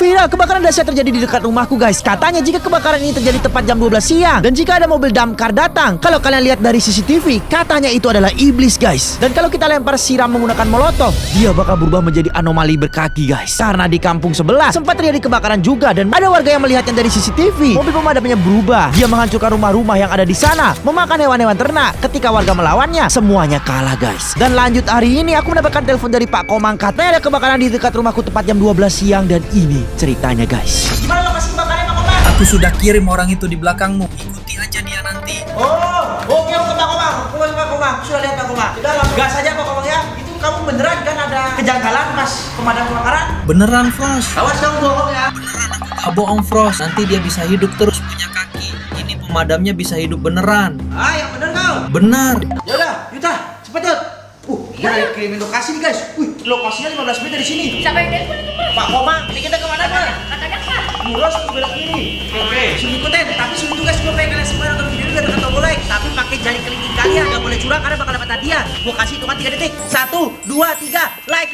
Viral kebakaran dahsyat terjadi di dekat rumahku guys. Katanya jika kebakaran ini terjadi tepat jam 12 siang dan jika ada mobil damkar datang, kalau kalian lihat dari CCTV, katanya itu adalah iblis guys. Dan kalau kita lempar siram menggunakan molotov, dia bakal berubah menjadi anomali berkaki guys. Karena di kampung sebelah sempat terjadi kebakaran juga dan ada warga yang melihatnya dari CCTV. Mobil pemadamnya berubah, dia menghancurkan rumah-rumah yang ada di sana, memakan hewan-hewan ternak. Ketika warga melawannya, semuanya kalah guys. Dan lanjut hari ini aku mendapatkan telepon dari Pak Komang, katanya ada kebakaran di dekat rumahku tepat jam 12 siang dan ini ceritanya guys. Gimana lokasi kebakarannya Pak Komang? Aku sudah kirim orang itu di belakangmu. Ikuti aja dia nanti. Oh, oke Pak Komang. Pak Komang, sudah lihat Pak Komang. Sudah langsung gas aja Pak Komang ya. Itu kamu beneran kan ada kejanggalan pas pemadam kebakaran? Beneran, Frost. Awas kamu bohong ya. Beneran, aku gak bohong, Frost. Nanti dia bisa hidup terus punya kaki. Ini pemadamnya bisa hidup beneran. Ah, yang bener kau. Benar. Yaudah, Yuta, cepet Yut. Kita kirimin lokasi nih guys. Lokasinya 15 menit dari sini. Siapa yang telepon itu, Pak? Pak Komang, ini kita kemana Pak? Katanya Pak. Lurus ke belok kiri. Oke. Suruh ikutin, tapi suruh tugas gue pengen kalian semua nonton video ini biar tekan tombol like. Tapi pakai jari kelingking kalian, gak boleh curang karena bakal dapat hadiah. Gue kasih hitungan 3 detik. 1, 2, 3. Like.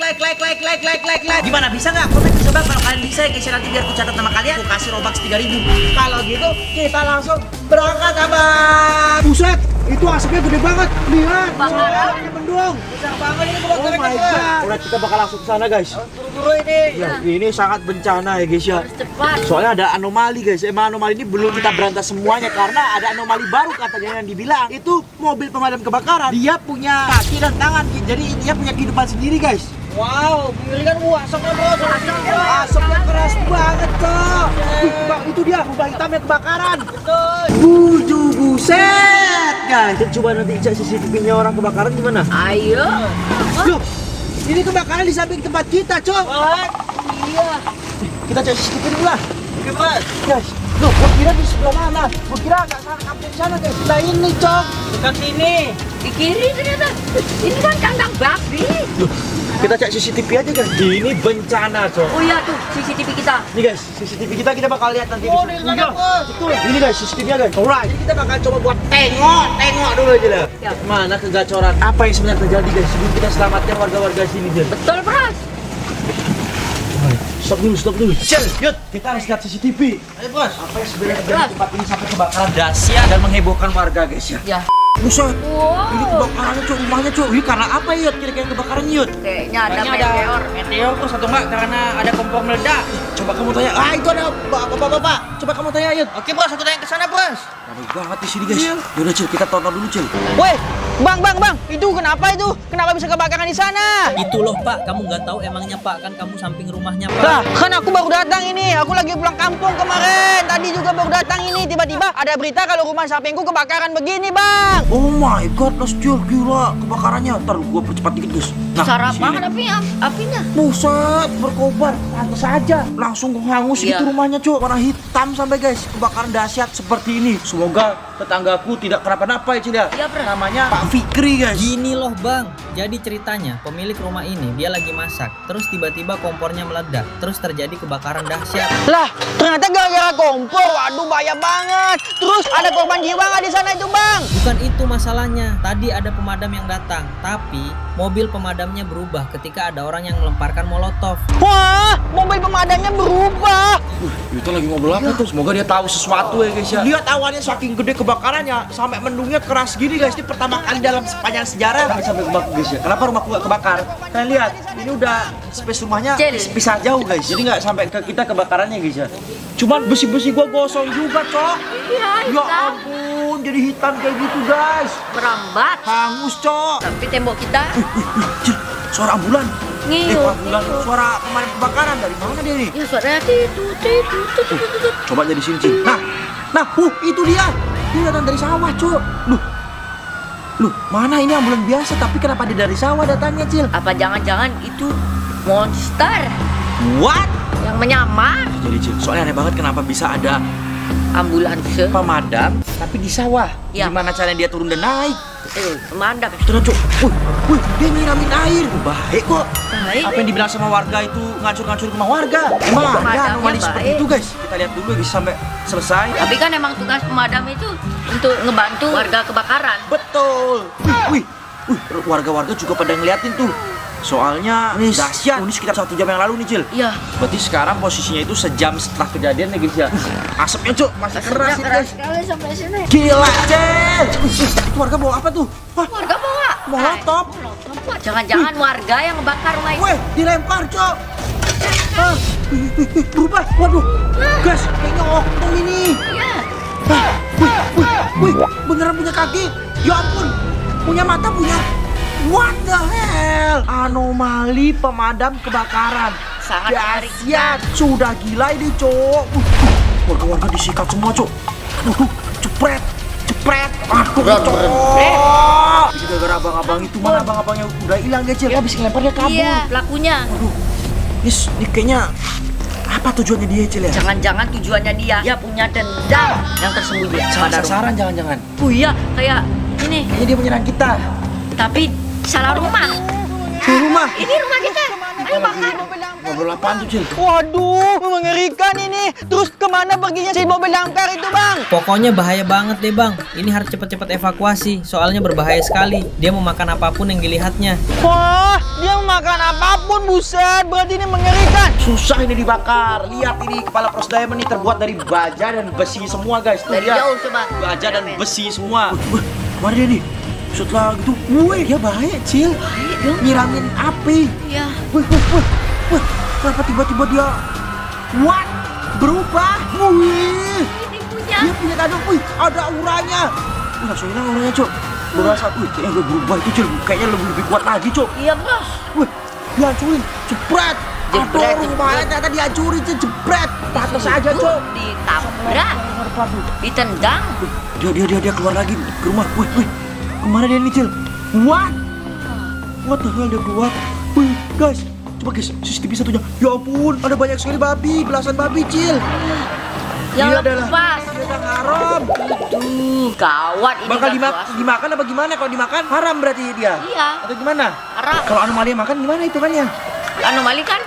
Gimana bisa nggak? Komen coba kalau kalian bisa ya guys, nanti biar aku catat nama kalian. Aku kasih Robux 3.000. Kalau gitu kita langsung berangkat abang. Buset, itu asapnya gede banget. Lihat. Kebakaran. Ini mendung. Besar banget ini kebakaran. Oh my god. Udah kita bakal langsung ke sana guys. Buru-buru ini. Ya, ini sangat bencana ya guys ya. Harus cepat. Soalnya ada anomali guys. Emang anomali ini belum kita berantas semuanya karena ada anomali baru katanya yang dibilang itu mobil pemadam kebakaran. Dia punya kaki dan tangan. Jadi dia punya kehidupan sendiri guys. Wow, pengirikan asapnya bro. Asapnya keras banget tuh. Bang, itu dia kubah hitamnya kebakaran. Buset guys. Kita coba nanti cek CCTV-nya orang kebakaran gimana? Ayo. Loh, ini kebakaran di samping tempat kita, Cok. Iya. Kita cek CCTV dulu lah. Oke, Mas. Guys, loh, gua kira di sebelah mana? Gua kira agak kampung sana, guys. Nah ini, Cok. Dekat sini. Di kiri ternyata. Ini kan kandang babi. Loh, kita cek CCTV aja, guys. Ini bencana, Cok. Oh iya tuh CCTV kita. Nih guys, CCTV kita bakal lihat nanti. Oh, di sana, betul. Ini guys, CCTV-nya guys. Alright, jadi kita bakal coba buat tengok dulu aja lah. Ya. Mana kegacoran? Apa yang sebenarnya terjadi guys? Sebelum kita selamatkan warga-warga sini, guys. Betul, Pras. Stop dulu. Cel, yuk, kita harus lihat CCTV. Ayo bos. Apa yang sebenarnya terjadi di tempat ini sampai kebakaran dahsyat dan menghebohkan warga guys ya? Ya. Buset. Wow. Ini kebakarannya cuy, rumahnya cuy. Ini karena apa Yud? Kira-kira kebakaran Yud? Kayaknya ada meteor. Meteor tuh satu enggak karena ada kompor meledak. Coba kamu tanya. Ah itu ada bapak-bapak. Coba kamu tanya Yud. Oke bos, aku tanya ke sana bos. Ramai banget di sini guys. Yaudah Cil, kita tonton dulu Cil. Woi, bang, itu kenapa itu? Kenapa bisa kebakaran di sana? Itu loh Pak, kamu nggak tahu emangnya Pak, kan kamu samping rumahnya Pak. Lah, kan aku baru datang ini. Aku lagi pulang kampung kemarin. Tadi juga baru datang ini. Tiba-tiba ada berita kalau rumah sampingku kebakaran begini, Bang. Oh my god, Mas Cil, gila kebakarannya. Ntar gua percepat dikit guys. Besar di sini. banget apinya. Buset, berkobar. Pantes saja. Langsung hangus Iya. gitu rumahnya cuy. Warna hitam sampai guys. Kebakaran dahsyat seperti ini. Semoga tetanggaku tidak kenapa-napa ya Cil ya. Iya, Bro. Namanya Pak Fikri guys. Gini loh Bang, jadi ceritanya pemilik rumah ini dia lagi masak, terus tiba-tiba kompornya meledak, terus terjadi kebakaran dahsyat. Lah, ternyata gara-gara kompor. Waduh, bahaya banget. Terus ada korban jiwa nggak di sana itu, Bang? Bukan itu masalahnya, tadi ada pemadam yang datang, tapi mobil pemadamnya berubah ketika ada orang yang melemparkan molotov. Wah, mobil pemadamnya berubah. Itu lagi ngobrol apa tuh? Semoga dia tahu sesuatu ya guys ya. Lihat awannya saking gede kebakarannya sampai mendungnya keras gini guys. Ini pertama kali dalam sepanjang sejarah sampai kebakar guys ya. Kenapa rumahku gak kebakar? Kalian lihat, ini udah space rumahnya Cil. pisah jauh guys. Jadi nggak sampai ke kita kebakarannya guys ya. Cuman besi-besi gua gosong juga cok. Iya, Ya hitam. ampun, jadi hitam kayak gitu guys. Merambat. Hangus cok. Tapi tembok kita Cil, suara ambulan. ngiyup. Ambulan. Suara pemadam kebakaran dari mana dia nih? Ya suaranya tut. Coba jadi sini, Cil. Nah, itu dia. Dia datang dari sawah, Cuk. Loh, mana ini ambulan biasa, tapi kenapa dia dari sawah datangnya, Cil? Apa jangan-jangan itu monster What? yang menyamar Jadi, Cil, soalnya aneh banget kenapa bisa ada ambulanse? pemadam, tapi di sawah. Ya. Gimana caranya dia turun dan naik? Pemadam. Terus, Cuk. Wih, dia nyiramin air. Baik kok. Baik. Apa yang dibilang sama warga itu ngancur-ngancur rumah warga? Emang ada Pemadamnya anomali seperti baik. itu, guys. Kita lihat dulu guys sampai selesai. Tapi kan emang tugas pemadam itu untuk ngebantu warga kebakaran. Betul. Wih, warga-warga juga pada ngeliatin tuh. Soalnya nih dahsyat. Ini sekitar 1 jam yang lalu nih, Cil. Iya. Berarti sekarang posisinya itu sejam setelah kejadian nih, guys ya. Asapnya, Cuk, masih keras ini, guys. sekali sampai sini. Gila, Cil. Itu warga bawa apa tuh? Wah, Warga bawa molotov. Wah, jangan-jangan warga yang ngebakar rumah itu. Weh, dilempar, Cok. Ah, berubah. Waduh. Guys, kayaknya oknum ini. Iya. Wih, beneran punya kaki. Ya ampun. Punya mata, punya. What the hell? Anomali pemadam kebakaran. Sangat menarik. Dahsyat. Sudah gila ini, Cok. Warga-warga disikat semua, Cok. Aduh, cepret. Aduh, Cok. Ini gara-gara abang-abang itu. Mana abang-abangnya udah hilang, guys. Ya, habis ngelempar dia kabur. Iya, pelakunya. Aduh, ini kayaknya apa tujuannya dia, Cil ya? Jangan-jangan tujuannya dia punya dendam yang tersembunyi pada rumah. Sasaran jangan-jangan. Oh iya, kayak ini. Kayaknya dia menyerang kita. Tapi salah rumah. Di rumah. Ini rumah kita. Ayo bakar. Ngobrol apaan tuh, Cil? Waduh, mengerikan ini. Terus kemana perginya si mobil damkar itu, Bang? Pokoknya bahaya banget deh bang. Ini harus cepet-cepet evakuasi. Soalnya berbahaya sekali. Dia mau makan apapun yang dilihatnya. Wah, dia makan apapun, buset. Berarti ini mengerikan. Susah ini dibakar. Lihat ini kepala Pros Diamond ini terbuat dari baja dan besi semua, guys. Tuh, Dari lihat. jauh coba. Baja dan besi semua. Wih, mana dia nih? Setelah gitu, wih, dia bahaya, Cil. Baik dong. Nyiramin api. Iya. Wih. Kenapa tiba-tiba dia what? Berubah? Wih. Ini punya. Dia punya tanduk, wih, ada auranya. Wih, langsung hilang auranya, Cok. Berasa, wih, kayaknya udah berubah itu, Cil. Kayaknya lebih kuat lagi, Cok. Iya, Bos. Wih, dihancurin, jepret. Jepret, Aduh, rumahnya ternyata dihancurin, Cil. Jepret. Pantes aja, Cok. Ditabrak, ditendang. Dia keluar lagi ke rumah. Wih, kemana dia nih, Cil? What the hell, dia keluar. Wih, guys, coba guys, CCTV satunya. Ya ampun, ada banyak sekali babi, belasan babi, Cil. Yang Dia adalah- lepas. Dia udah haram. Gawat ini. Bakal gak puas. dimakan apa gimana? Kalau dimakan haram berarti dia. Iya. Atau gimana? Haram. Kalau anomali yang makan gimana hitungannya? Anomali kan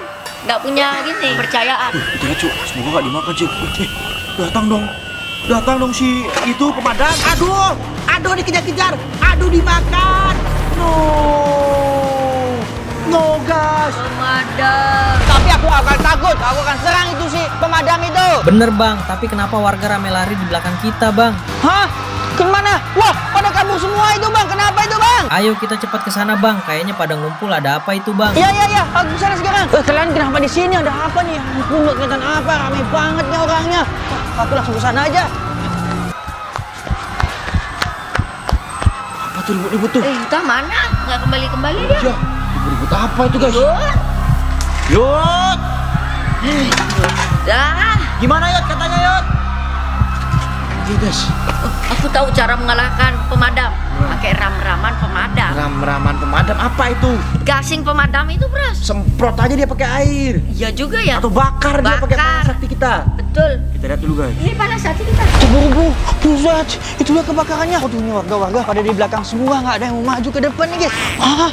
nggak punya gini percayaan. Udah ya, Cuk, semoga gak dimakan, Cil. Datang dong si itu pemadam. Aduh dikejar-kejar. Aduh dimakan. No guys. Pemadam. Tapi aku akan takut. Aku akan serang itu si pemadam itu. Bener bang, tapi kenapa warga rame lari di belakang kita bang? Hah? Kemana? Wah, pada kabur semua itu, Bang. Kenapa itu, Bang? Ayo kita cepat ke sana bang. Kayaknya pada ngumpul. Ada apa itu bang? Iya. Aku kesana sekarang. Kalian kenapa di sini? Ada apa nih? Ampun, nggak kelihatan apa. Ramai banget nih orangnya. Aku langsung ke sana aja. Apa tuh ribut-ribut tuh? Entah mana? Nggak kembali dia. Ya, ribut apa itu, guys? Yud. Yot. Dah. Gimana, Yot? Katanya, Yot. Oke, guys. Oh, aku tahu cara mengalahkan pemadam. Pakai ram-raman pemadam. Ram-raman pemadam apa itu? Gasing pemadam itu, Bros. Semprot aja dia pakai air. Iya juga ya. Atau bakar dia pakai Bakar. panas sakti kita. Betul. Kita lihat dulu, guys. Ini panas hati kita. Buru-buru. Buset. Itulah kebakarannya. Aduh, ini warga-warga pada di belakang semua. Nggak ada yang mau maju ke depan nih, guys. Hah?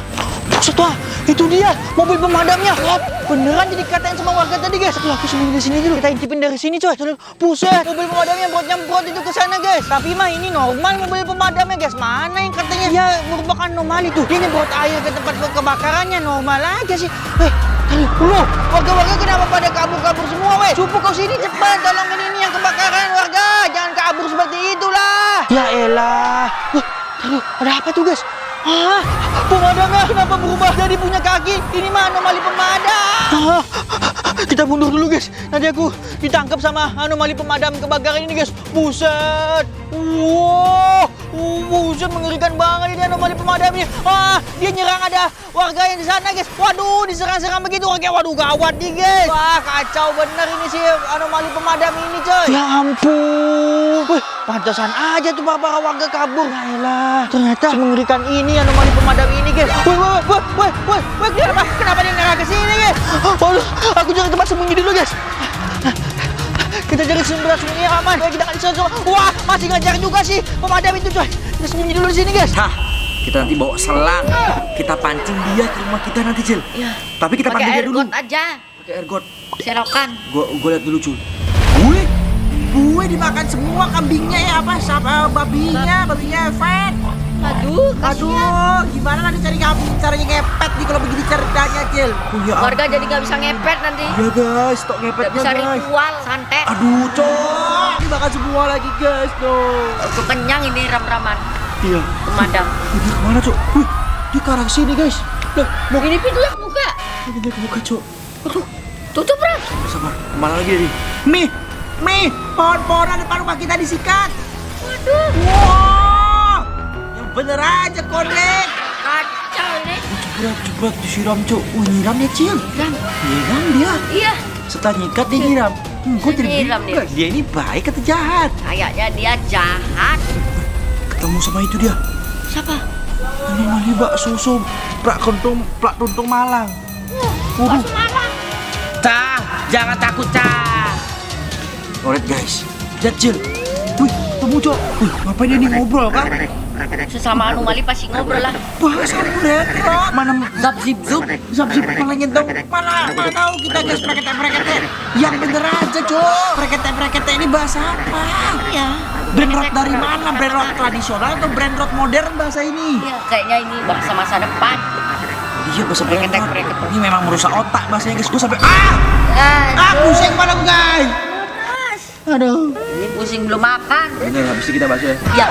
Setelah itu dia mobil pemadamnya. Wah, beneran jadi katain sama warga tadi, guys. Setelah aku sembunyi di sini dulu. Kita intipin dari sini, coy. Buset. Mobil pemadamnya nyemprot itu ke sana, guys. Tapi mah ini normal mobil pemadamnya, guys. Mana yang katanya ya merupakan anomali tuh. Dia nyemprot air ke tempat kebakarannya. Normal aja sih. Loh, warga-warga kenapa pada kabur-kabur semua, weh? Supu kau sini cepat, tolongin ini yang kebakaran, warga. Jangan kabur seperti itulah. Ya elah. Aduh, ada apa tuh, guys? Hah? Pemadamnya kenapa berubah jadi punya kaki? Ini mah anomali pemadam. Kita mundur dulu, guys. Nanti aku ditangkap sama anomali pemadam kebakaran ini, guys. Buset. Wow. Buset, mengerikan banget ini anomali pemadam ini. Dia nyerang ada warga yang di sana, guys. Waduh, diserang-serang begitu. Oke, waduh, gawat nih, guys. Wah, kacau bener ini sih anomali pemadam ini, coy. Ya ampun. Wih, pantesan aja tuh para warga kabur. Yaelah, ternyata mengerikan ini anomali pemadam ini, guys. Wih, kenapa dia ngarah ke sini, guys? Waduh, aku cari tempat sembunyi dulu, guys. Kita cari sumber sembunyi yang aman. Kita nggak disana. Wah, masih ngajar juga sih pemadam itu, coy. Kita sembunyi dulu di sini, guys. Hah, kita nanti bawa selang. Kita pancing dia ke rumah kita nanti, Cil. Iya. Tapi kita Pakai pancing dia air dulu. got aja. Pakai air got. Serokan. Gua lihat dulu, Cul. Wih, dimakan semua kambingnya ya apa? Babinya efek. Aduh, kasihan. Aduh, gimana nanti caranya ngepet nih kalau begini ceritanya, Cil? Oh, ya Warga jadi nggak bisa ngepet nanti. Ya guys, stok Nggak ngepetnya bisa guys. ritual, santet. Aduh, cok. Dimakan semua lagi guys, tuh. Untuk kenyang ini ram-raman Iya. pemadam. Dia kemana, cok? Wih, dia ke arah sini guys. Loh, mau Ini pintunya buka. ini dia kebuka, cok. Aduh, Tutup, Bro. sabar. Kemana lagi dia? Mi, pohon-pohonan depan rumah kita disikat. Waduh, Wow, yang bener aja konek. kacau ini. Jebret disiram, cok. Nyiram dia, Cil. Ram. Nyiram dia. Iya, Setelah nyikat dia nyiram. Gue tidak Nyiram bingung. Dia ini baik atau jahat? kayaknya dia jahat. Ketemu sama itu dia. Siapa? Ini mali bakso plak tuntung Malang. Bos Malang. Cah, jangan takut, Cah. Alright guys, lihat Cil. Wih, temu Cok. Wih, ngapain dia nih ngobrol kan? Sesama anomali pasti ngobrol lah. Bahasa bro. Mana Zap zip zup. zap malah nyentong. Mana tahu kita guys prekete. Yang bener aja Cok. Prekete ini bahasa apa? Ya. Brand rock dari mana? Brand rock tradisional atau brand rock modern bahasa ini? Ya, kayaknya ini bahasa masa depan. Iya bahasa brand rock. Prekete. Ini memang merusak otak bahasanya guys. Gue sampai pusing kepala gue guys. Aduh. Ini pusing belum makan. Ini habis itu kita bahas ya. Ya.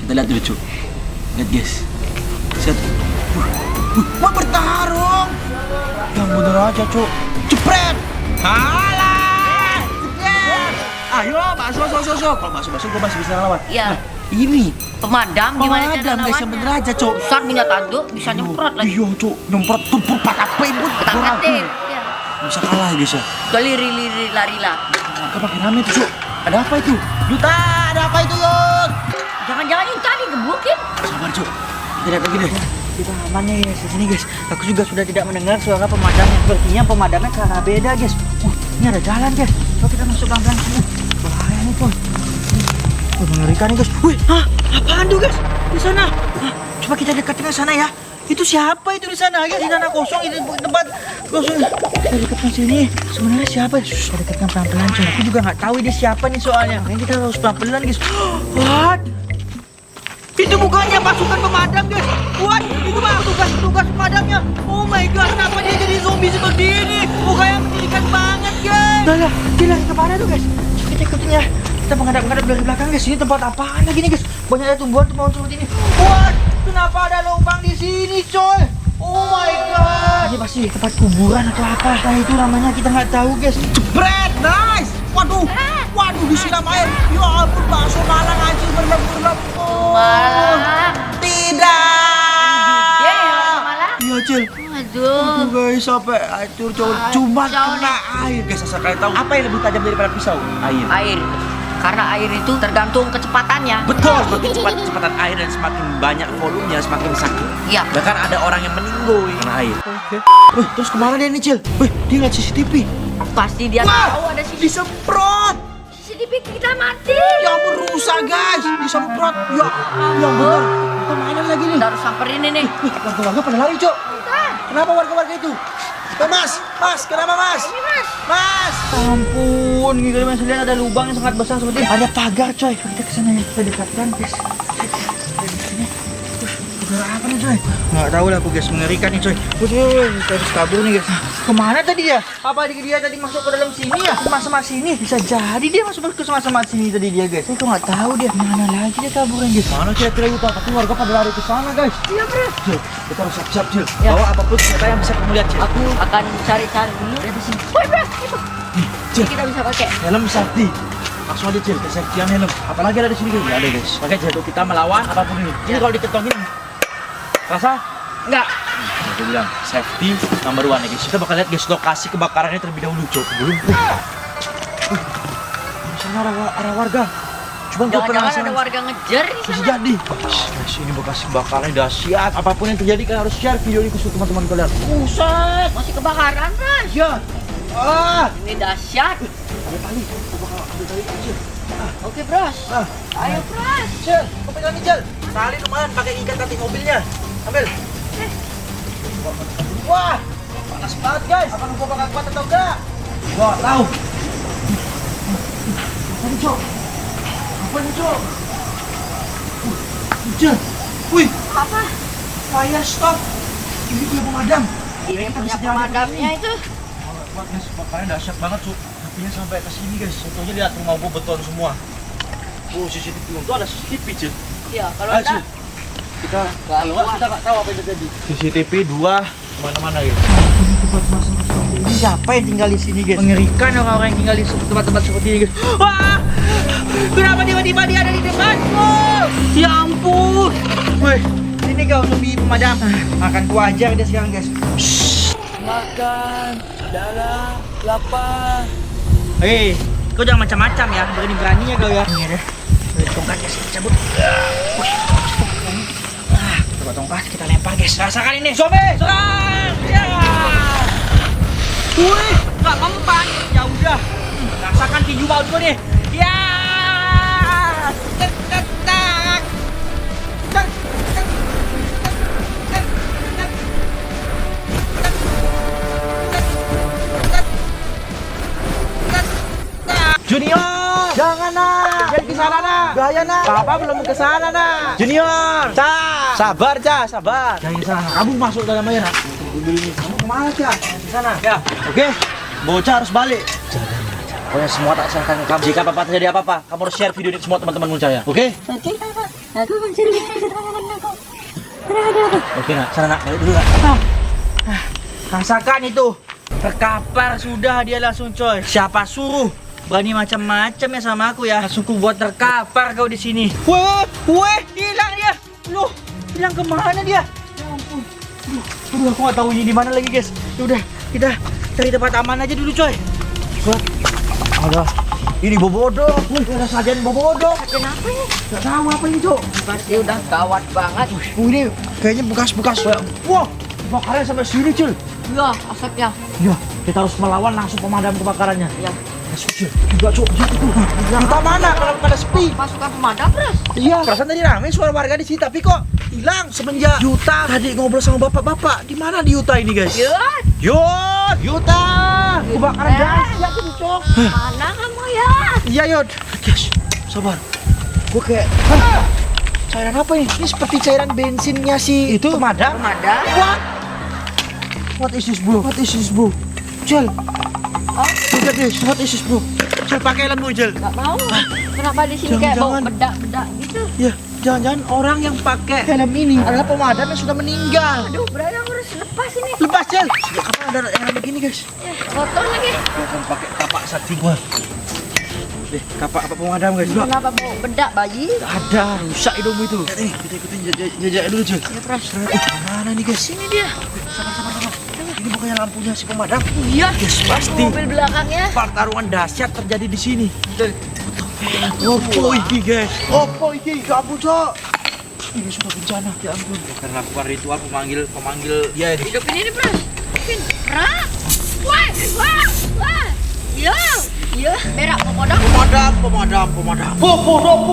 Kita lihat dulu Cuk. Lihat guys. Set. Mau bertarung. Yang bener aja Cuk. Jepret. Halah. Jepret. Ayo bakso. Kalau bakso gue masih bisa lawan. Iya. Nah, ini Pemadam gimana cara pemadam guys yang bener aja Cuk. Besar punya tanduk bisa nyemprot lagi. Iya Cuk. Nyemprot tumpul patah pembut. Ketangkatin. Ya. Bisa kalah ya guys ya. Keliri-liri lari-lah. Kok pakai rame tuh Cuk. Ada apa itu? Duta, ada apa itu Yud? Jangan-jangan yang tadi gebukin. Sabar Cuk. Kita lihat lagi deh. Kita aman nih guys di sini guys. Aku juga sudah tidak mendengar suara pemadamnya. Sepertinya pemadamnya ke arah beda guys. Ini ada jalan guys. Coba kita masuk pelan-pelan sini. Bahaya nih Pon. Mengerikan nih guys. Wih, apaan tuh guys? Di sana. Coba kita deketin ke sana ya. Itu siapa itu di sana guys? Di sana kosong itu tempat kosong. Kita dekatkan sini. Sebenarnya siapa? Kita dekatkan pelan-pelan coy. Aku juga nggak tahu dia siapa nih soalnya. Makanya kita harus pelan-pelan guys. What? Itu bukannya pasukan pemadam guys. What? Itu mah tugas pemadamnya. Oh my god, kenapa dia jadi zombie seperti ini? Mukanya menyedihkan banget guys. Udah, dia lari kemana tuh guys? Coba kita ikutin ya. Kita menghadap-menghadap dari belakang guys. Ini tempat apaan lagi nih guys? Banyak ada tumbuhan seperti ini. What? Kenapa ada lubang di sini coy? Oh my god. Ini pasti tempat kuburan atau apa? Nah itu namanya kita nggak tahu guys. Jebret, nice. Waduh disiram air. Ya ampun bakso Malang anjing berlem-berlem. Malah. Tidak. Ya, malah. Iya Cil. Aduh. Guys sampai hancur coy. Cuma kena air guys. Asal kalian tahu apa yang lebih tajam daripada pisau? Air. Air. Karena air itu tergantung kecepatannya. Betul, semakin cepat kecepatan air dan semakin banyak volumenya semakin sakit. Iya. Bahkan ada orang yang meninggoy karena air. Wih, terus kemana dia nih Cil? Wih, dia ngeliat CCTV. Pasti dia tahu ada CCTV. Disemprot. CCTV kita mati. Ya berusaha guys, disemprot. Ya benar. Kita mainan lagi nih. Kita harus samperin ini. Wih, warga-warga pada lari, Cok. Kenapa warga-warga itu? Mas, kenapa Mas? Mas. Ampun, gitu mas lihat ada lubang yang sangat besar seperti ini. Ada pagar coy. Kita kesana ya, kita dekatkan guys. Dari sini. Pagar apa nih coy? Nggak tahu lah aku guys, mengerikan nih coy. Kita harus kabur nih guys. Kemana tadi dia? Apa dia tadi masuk ke dalam sini ya? Sama sini. Bisa jadi dia masuk ke sama sini tadi dia guys. Saya nggak tahu dia. Mana lagi dia kaburnya guys? Mana kira-kira itu? Tapi warga pada lari ke sana guys. Iya, Bro. Cil, kita harus siap-siap Cil. Ya. Bawa apapun senjata yang bisa kamu lihat Cil. Aku akan cari-cari dulu di sini. Woi, Bro, itu. Cil, Ini kita bisa pakai. helm safety. Langsung aja Cil, kesafetyan helm. Apalagi ada di sini guys. Nggak ada guys. Pakai Cil, kita melawan apapun ini. Ini kalau diketongin, rasa Enggak. aku bilang safety number one ya guys. Kita bakal lihat guys lokasi kebakarannya terlebih dahulu Cok. Belum. Di sana ada warga. Coba gua Jangan-jangan penasaran. ada warga ngejar di Bisa sana. jadi. Guys, ini bekas kebakarannya dahsyat. Apapun yang terjadi kalian harus share video ini ke seluruh teman-teman kalian. Buset. Masih kebakaran, Bros. Ya. Ini dahsyat. Ada tali. Gua bakal ambil tali kecil. Oke, Bros. Ayo, Bros. Cel, kau pegang nih Cel. Tali lumayan pakai ikat nanti mobilnya. Ambil. Wah, panas banget guys. Apa gua bakal kuat atau enggak? Gua tahu. Apa nih Cok? Apa nih Cok? Cel, Wih, Apa? fire stop. Ini punya pemadam. Ini punya pemadamnya itu. Kuat guys, kebakarannya dahsyat banget tuh. Apinya sampai ke sini guys. Contohnya lihat rumah gua beton semua. Oh, CCTV itu ada CCTV cuy. Ya, kalau Ayo, ada cuy. Kita kalau nggak kita nggak tahu apa yang terjadi. CCTV 2 kemana-mana guys. Ini siapa yang tinggal di sini guys? Mengerikan orang-orang yang tinggal di tempat-tempat seperti ini guys. Wah, kenapa tiba-tiba dia ada di depanku? Ya ampun. Wih, ini kau zombie pemadam. Akan kuajar dia sekarang guys. Makan, dalam, lapar. Hei, kau jangan macam-macam ya. Berani-beraninya kau ya. Ini deh. Tongkat guys, kita cabut. Coba tongkat kita lempar guys. Rasakan ini. Zombie, serang! Ya. Wih, nggak mempan. Ya udah. Rasakan tinju baut gua nih. Ya. Tak, tak, tak. Tak, tak, tak, tak, tak, tak, tak. Junior, jangan nak, jangan ke sana nak. Bahaya nak. Papa belum ke sana nak. Junior, sabar sabar. Jangan ke sana. Kamu masuk dalam air nak. Kamu kemana Ca? Ke sana. Ya, oke. Bocah harus balik. Pokoknya semua tak serahkan ke kamu. Jika apa-apa terjadi apa-apa, kamu harus share video ini ke semua teman-teman saya. Oke? Oke, Pak. Aku mencari teman-temanku. Oke nak, sana nak, balik dulu nak. Rasakan itu. Terkapar sudah dia langsung coy. Siapa suruh? Berani macam-macam ya sama aku ya. Langsung ku buat terkapar kau di sini. Weh, hilang dia. Loh, hilang kemana dia? Ya ampun. Aduh, aku nggak tahu ini di mana lagi guys. Udah, kita cari tempat aman aja dulu coy. Ada. Ini bobodok. Ada sajian bobodok. Kenapa ya? Gak tahu apa ini cok. Pasti udah gawat banget. Ini kayaknya bekas-bekas. Wah, kebakarannya sampai sini cuy. Ya, asapnya. Ya, kita harus melawan langsung pemadam kebakarannya. Ya. Masuk juga cok, itu. Kita mana kalau pada sepi? Pasukan pemadam, Bros. Iya, perasaan tadi rame suara warga di sini, tapi kok hilang semenjak Yuta tadi ngobrol sama bapak-bapak. Di mana di Yuta ini guys? Yuta, kebakaran dahsyat itu cok. Mana kamu ya? Iya Yod, guys, sabar. Gue kayak, cairan apa ini? Ini seperti cairan bensinnya si itu pemadam. Pemadam? What is this bro? What is this bro? Jel. Oh, Look at this. What is this bro? Jel pakai helm Jel. nggak mau. Kenapa di sini kayak bau Jangan-jangan. bedak-bedak gitu? Ya, jangan-jangan orang yang pakai helm ini adalah pemadam yang sudah meninggal. Aduh, berarti aku harus lepas ini. Lepas Jel. Sejak kapan ada helm begini guys? Ya, kotor lagi. Gua akan pakai kapak sakti gua. Kapak pemadam guys. Kenapa bau bedak bayi? Gak ada, rusak hidungmu itu. Lihat nih, kita ikutin jejak dulu Jel. Ya, Pras. Mana nih guys? Sini dia. Sabar. Ini bukannya lampunya si pemadam? Iya. Yes, pasti. Mobil belakangnya. Pertarungan dahsyat terjadi di sini. Opo iki guys? Opo iki? Kabur cok. Ini sudah bencana. Ya ampun. Akan lakukan ritual pemanggil dia ini. Hidupin ini, Pras. Hidupin. Pras. Wah. Yo. Berak pemadam. Pemadam. Pomodok.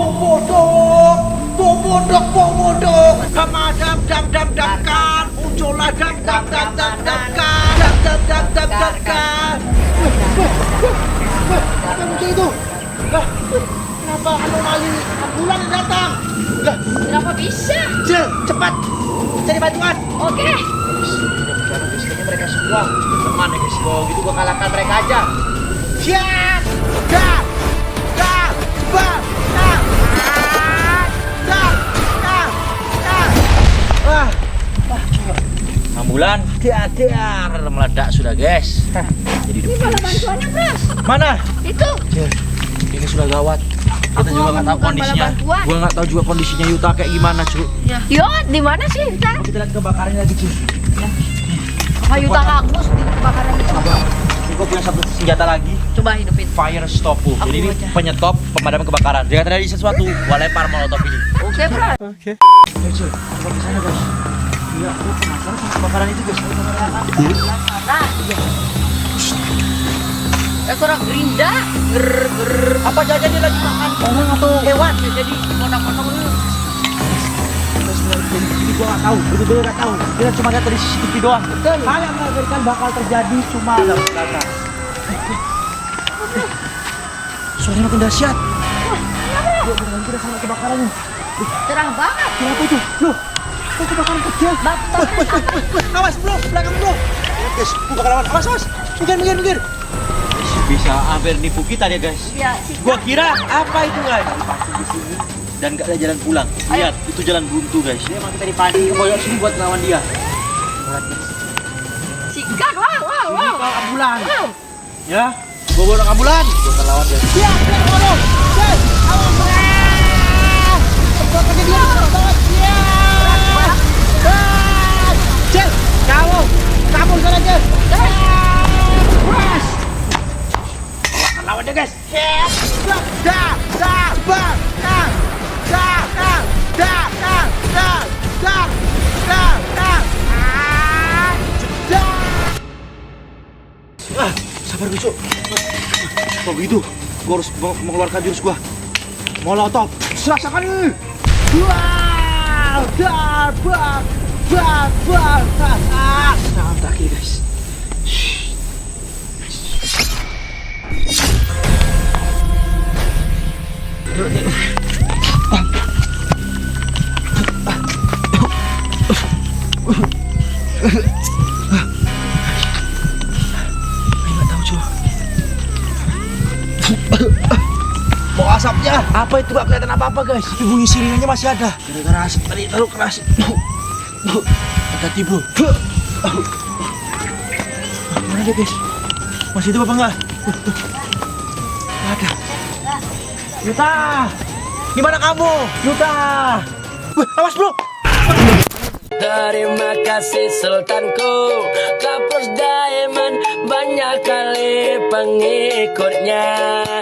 Pemadam dam-dam-damkan. Muncullah dam-dam-dam-damkan. Dam-dam-dam-damkan. Apa muncul itu? Lah, kenapa anomali ambulan yang datang? Lah, Kenapa bisa? Jel, cepat cari bantuan. Oke. Udah guys, kayaknya mereka semua teman ya guys. Kalau gitu gua kalahkan mereka aja. Siap, cepat, ambulan dar meledak sudah guys. Jadi Ini malah bantuannya, Pras. mana? Itu. Ini sudah gawat. Kita Aku juga nggak tahu menemukan kondisinya. bala bantuan. Gua nggak tahu juga kondisinya Yuta kayak gimana cuy. Yo, di mana sih, Yuta? Kita lihat kebakarannya lagi cuy. Yuta hangus di kebakaran itu. Ini gua punya satu senjata lagi. Coba hidupin. Fire stop. Jadi ini baca. penyetop pemadam kebakaran. Jika terjadi sesuatu, gua lempar molotov ini. Oke, Pras. Oke. Ayo cuy, coba ke sana guys. Iya, aku penasaran sama kebakaran itu guys. Mana? Kurang gerinda. Apa jangan dia lagi makan orang atau hewan? Jadi potong-potong dulu. Jadi gua nggak tahu, betul-betul nggak tahu. Kita cuma lihat dari CCTV doang. Betul. Hal yang mengagumkan bakal terjadi cuma dalam belakang. Suaranya makin dahsyat. Yuk, kita sama kebakarannya. Cerah banget. Kenapa itu? Loh, Oh, kebakaran kecil. Awas bro, belakang bro. Guys, kebakaran awan. Awas, awas. Minggir. Bisa hampir nipu kita dia guys. Iya, Gua kira apa itu guys? Dan gak ada jalan pulang. Lihat, itu jalan buntu guys. Dia emang kita dipancing ke boyok sini buat ngelawan dia. sikat. Wow. Ambulan. Ya, gua bawa ambulan. Gua akan lawan guys. Siap, tolong. Guys, awas. Kejadian banget. Cel, kamu sana Cel. Lawan dia guys. Sabar besok. Kalau begitu, gua harus mengeluarkan jurus gua. Molotov. Rasakan. Jangan kaki guys. Mau asapnya? Apa itu gak kelihatan apa-apa guys. Tapi bunyi sirinanya masih ada. Gara-gara asap tadi terlalu keras. Hati-hati bro. Mana dia guys? Masih hidup apa enggak? Ada. Yuta! Gimana kamu? Yuta! Awas bro! Terima kasih Sultanku, Kapus Diamond banyak kali pengikutnya.